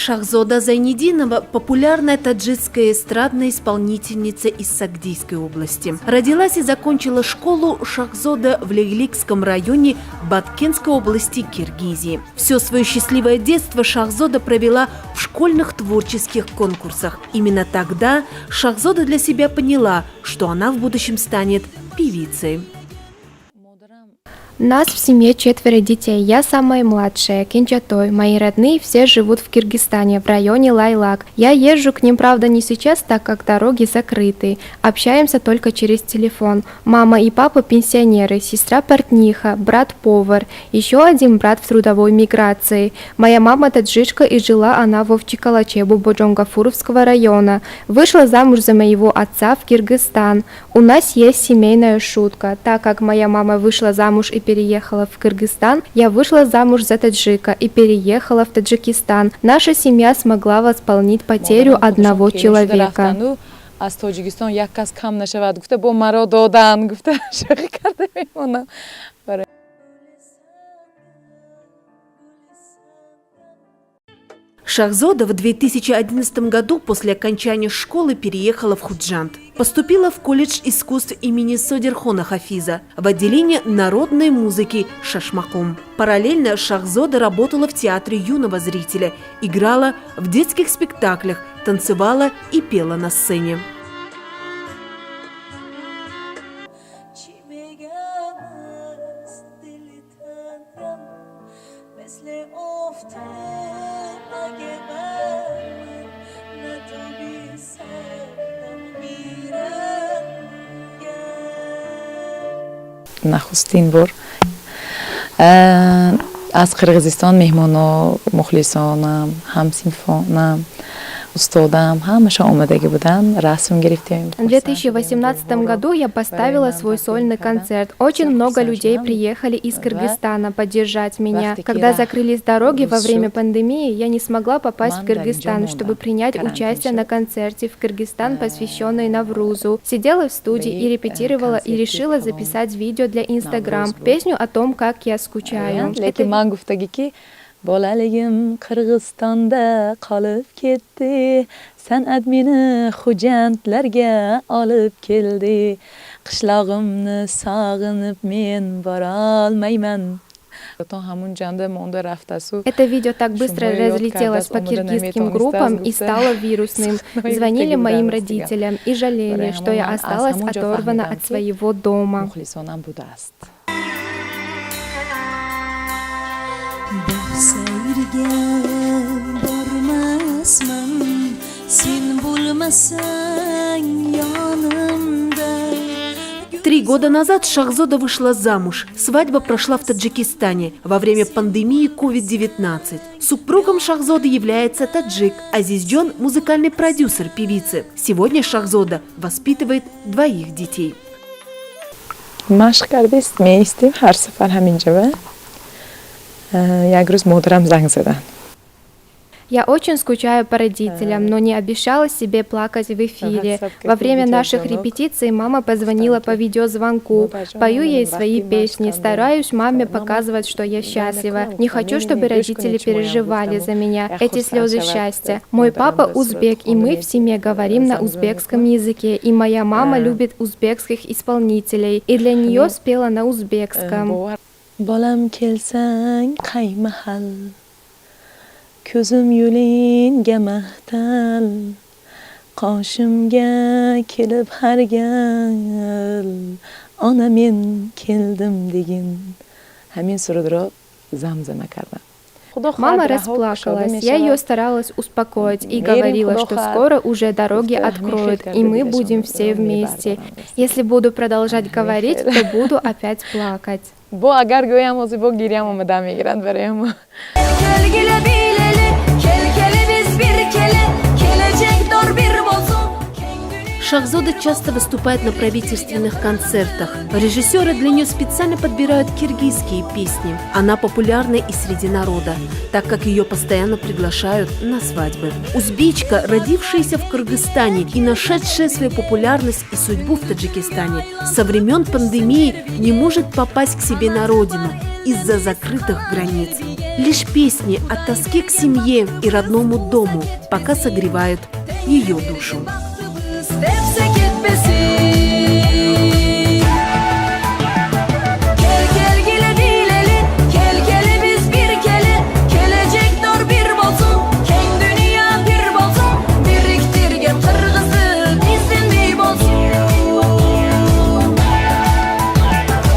Шахзода Зайнидинова – популярная таджикская эстрадная исполнительница из Сагдийской области. Родилась и закончила школу Шахзода в Легликском районе Баткенской области Киргизии. Все свое счастливое детство Шахзода провела в школьных творческих конкурсах. Именно тогда Шахзода для себя поняла, что она в будущем станет певицей. Нас в семье 4 детей. Я самая младшая, Кенчатой. Мои родные все живут в Киргизстане, в районе Лайлак. Я езжу к ним, правда, не сейчас, так как дороги закрыты. Общаемся только через телефон. Мама и папа пенсионеры, сестра портниха, брат повар, еще один брат в трудовой миграции. Моя мама таджичка, и жила она в Овчикалаче, Бубоджонгафуровского района. Вышла замуж за моего отца в Киргизстан. У нас есть семейная шутка. Так как моя мама вышла замуж и переехала в Кыргызстан, я вышла замуж за таджика и переехала в Таджикистан. Наша семья смогла восполнить потерю одного человека. Шахзода в 2011 году после окончания школы переехала в Худжанд. Поступила в колледж искусств имени Содирхона Хафиза в отделение народной музыки Шашмаком. Параллельно Шахзода работала в театре юного зрителя, играла в детских спектаклях, танцевала и пела на сцене. نخستین بار از قرقیزستان مهمانا مخلصانم همسینفانم استادم همشون اومدگی بودن رسم گرفتیم. В 2018 году я поставила свой сольный концерт. Очень много людей приехали из Кыргызстана поддержать меня. Когда закрылись дороги во время пандемии, я не смогла попасть в Кыргызстан, чтобы принять участие на концерте в Кыргызстан, посвященный Наврузу. Сидела в студии и репетировала, и решила записать видео для Instagram, песню о том, как я скучаю. Bolaligim Qirg'izistonda qolib ketdi, san'at meni Xo'jandlarga olib keldi. Qishlog'imni sog'inib men borolmayman. Это видео так быстро разлетелось по киргизским группам и стало вирусным. Звонили моим родителям и жалели, что я осталась оторвана от своего дома. Sevgim bormasman, sen bo'lmasang yonimda. 3 года назад Шахзода вышла замуж. Свадьба прошла в Таджикистане во время пандемии COVID-19. Супругом Шахзоды является таджик Азизден, музыкальный продюсер певицы. Сегодня Шахзода воспитывает 2 детей. مشق کرده میستیم هر سفر همینجا. یک روز مادرم زنگ زدن. Я очень скучаю по родителям, но не обещала себе плакать в эфире. Во время наших репетиций мама позвонила по видеозвонку. Пою ей свои песни, стараюсь маме показывать, что я счастлива. Не хочу, чтобы родители переживали за меня. Эти слезы счастья. Мой папа узбек, и мы в семье говорим на узбекском языке. И моя мама любит узбекских исполнителей. И для нее спела на узбекском. Bolam kelsang qay mahal ko'zim yo'lingga mahtal qoshimga kelib har gal ona men keldim degin hamин surudro zamzama kardam. Мама расплакалась, я ее старалась успокоить и говорила, что скоро уже дороги откроют, и мы будем все вместе. Если буду продолжать говорить, то буду опять плакать. Bu agar go'yam o'zi bu giriyam omadan migran berayım. Шахзода часто выступает на правительственных концертах. Режиссеры для нее специально подбирают киргизские песни. Она популярна и среди народа, так как ее постоянно приглашают на свадьбы. Узбечка, родившаяся в Кыргызстане и нашедшая свою популярность и судьбу в Таджикистане, со времен пандемии не может попасть к себе на родину. из-за закрытых границ. Лишь песни о тоске к семье и родному дому пока согревают ее душу.